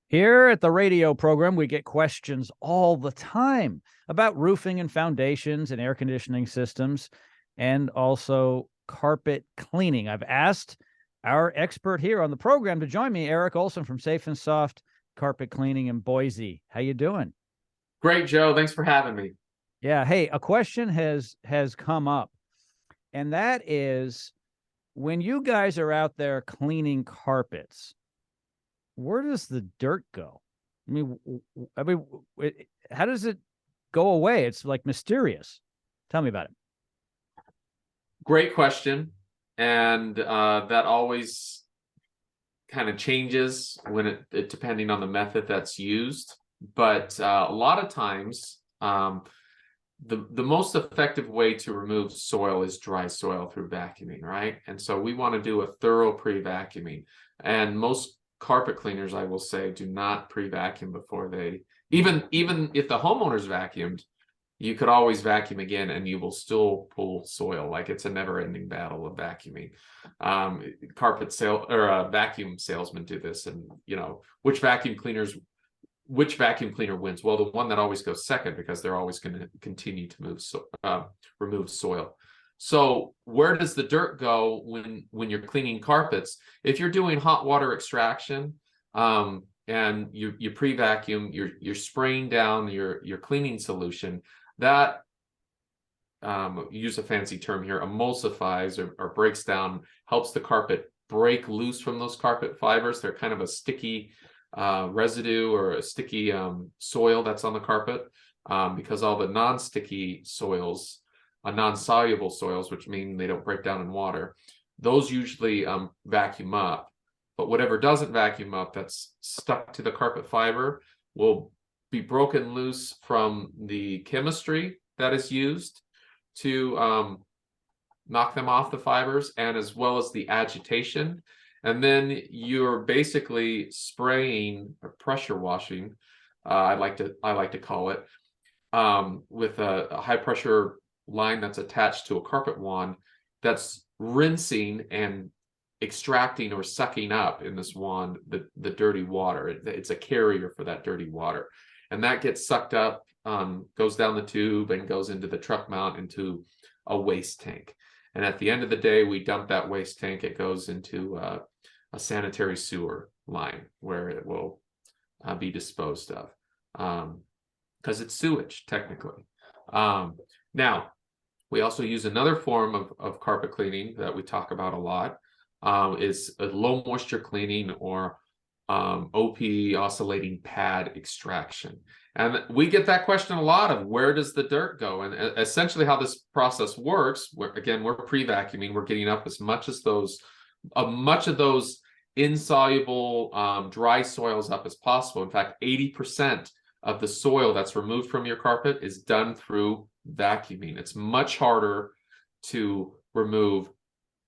Here at the radio program, we get questions all the time about roofing and foundations and air conditioning systems, and also carpet cleaning. I've asked our expert here on the program to join me, Erik Olson from Safe and Soft Carpet Cleaning in Boise. How you doing? Great, Joe. Thanks for having me. Yeah. Hey, a question has come up, and that is when you guys are out there cleaning carpets, where does the dirt go? How does it go away? It's like mysterious. Tell me about it. Great question. And that always kind of changes when it depending on the method that's used. But a lot of times, the most effective way to remove soil is dry soil through vacuuming, right? And so we want to do a thorough pre-vacuuming. And most carpet cleaners, I will say, do not pre-vacuum before they even if the homeowner's vacuumed, you could always vacuum again and you will still pull soil. Like, it's a never-ending battle of vacuuming. Vacuum salesmen do this, and which vacuum cleaner wins? Well, the one that always goes second, because they're always going to continue to remove soil. So where does the dirt go when you're cleaning carpets? If you're doing hot water extraction, and you pre-vacuum, you're spraying down your cleaning solution, that use a fancy term here, emulsifies or breaks down, helps the carpet break loose from those carpet fibers. They're kind of a sticky residue or a sticky soil that's on the carpet, because all the non-sticky soils, non-soluble soils, which mean they don't break down in water, those usually vacuum up. But whatever doesn't vacuum up, that's stuck to the carpet fiber, will be broken loose from the chemistry that is used to knock them off the fibers, and as well as the agitation. And then you're basically spraying or pressure washing, I like to call it, with a high pressure line that's attached to a carpet wand, that's rinsing and extracting or sucking up in this wand the dirty water. It's a carrier for that dirty water, and that gets sucked up, goes down the tube and goes into the truck mount into a waste tank. And at the end of the day, we dump that waste tank. It goes into a sanitary sewer line where it will be disposed of, because it's sewage technically. Now, we also use another form of carpet cleaning that we talk about a lot, is a low moisture cleaning, or OP, oscillating pad extraction. And we get that question a lot, of where does the dirt go? And essentially how this process works, we're pre-vacuuming. We're getting up as much of those insoluble dry soils up as possible. In fact, 80% of the soil that's removed from your carpet is done through vacuuming. It's much harder to remove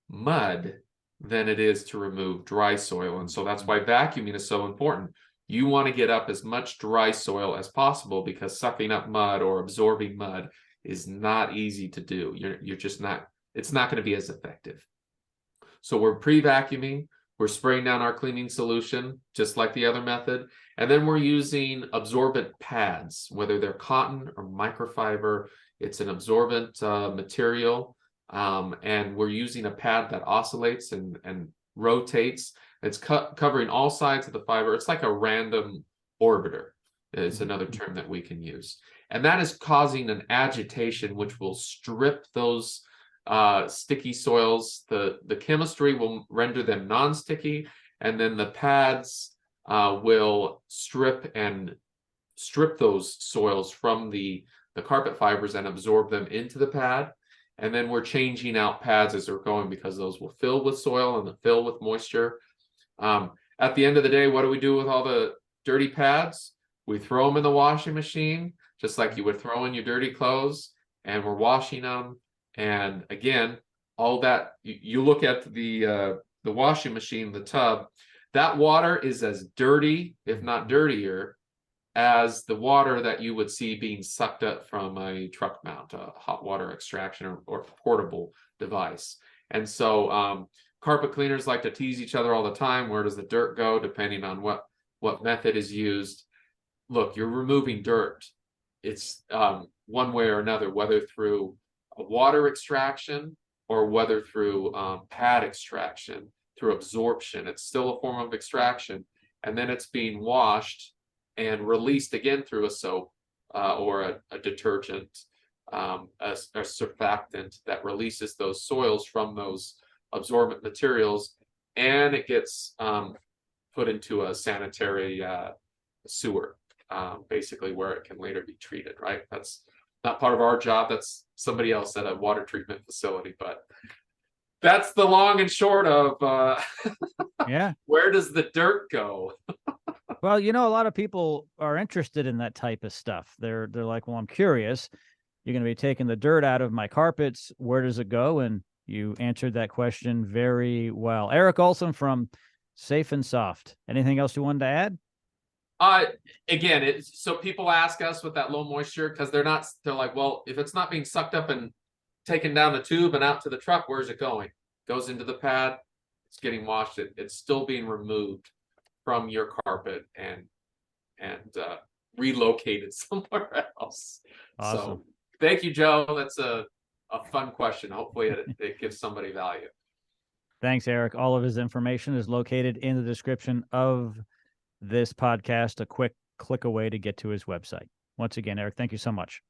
mud than it is to remove dry soil. And so that's why vacuuming is so important. You want to get up as much dry soil as possible, because sucking up mud or absorbing mud is not easy to do. You're just not, it's not going to be as effective. So we're pre-vacuuming, we're spraying down our cleaning solution, just like the other method. And then we're using absorbent pads, whether they're cotton or microfiber. It's an absorbent material. And we're using a pad that oscillates and rotates. It's covering all sides of the fiber. It's like a random orbiter, is another term that we can use. And that is causing an agitation, which will strip those sticky soils. The chemistry will render them non-sticky, and then the pads will strip those soils from the carpet fibers and absorb them into the pad. And then we're changing out pads as they're going, because those will fill with soil and fill with moisture. At the end of the day, what do we do with all the dirty pads? We throw them in the washing machine, just like you would throw in your dirty clothes, and we're washing them. And again, all that, you look at the washing machine, the tub, that water is as dirty, if not dirtier, as the water that you would see being sucked up from a truck mount, a hot water extraction or portable device. And so carpet cleaners like to tease each other all the time. Where does the dirt go? Depending on what what method is used. Look, you're removing dirt. It's one way or another, whether through a water extraction or whether through pad extraction, through absorption. It's still a form of extraction. And then it's being washed and released again through a soap or a detergent, a surfactant that releases those soils from those absorbent materials, and it gets put into a sanitary sewer, basically, where it can later be treated, right? That's not part of our job. That's somebody else at a water treatment facility, but that's the long and short of Yeah. where does the dirt go? Well, a lot of people are interested in that type of stuff. They're like, well, I'm curious. You're going to be taking the dirt out of my carpets. Where does it go? And you answered that question very well. Erik Olson from Safe and Soft. Anything else you wanted to add? Again, so people ask us with that low moisture, because they're like, well, if it's not being sucked up and taken down the tube and out to the truck, where's it going? It goes into the pad. It's getting washed. It's still being removed from your carpet and relocated somewhere else. Awesome. So thank you, Joe. That's a fun question. Hopefully it gives somebody value. Thanks, Erik. All of his information is located in the description of this podcast. A quick click away to get to his website. Once again, Erik, thank you so much.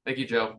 Thank you, Joe.